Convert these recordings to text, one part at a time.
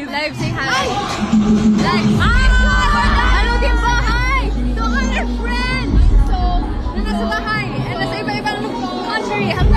Live, say hi. Live. Hello din ba? Hi! So, our friend. So, na nasa bahay. And nasa iba-ibang country. Hello!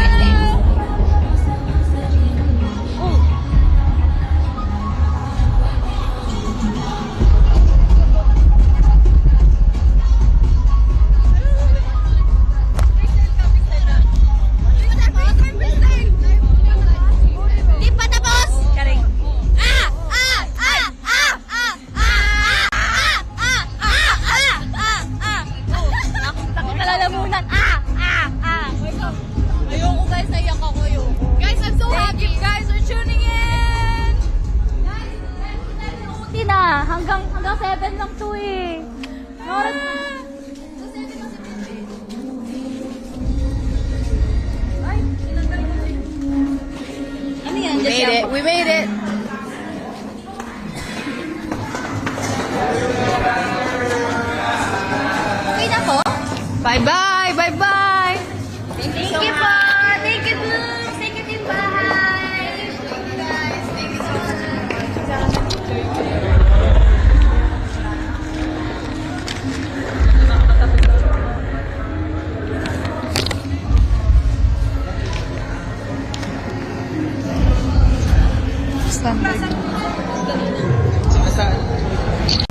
Ayoko guys, naiyak ako yun. Guys, I'm so happy you guys are tuning in! Guys, 7 na. Hanggang 7 lang to eh. Oras na. Ay, ano yan? We made it. We made it. Okay na po? Bye-bye. Bye-bye. Thank you po. Thank you, Bloom. Thank you, Team Bahay. Thank you, guys. Thank you so much. Standard.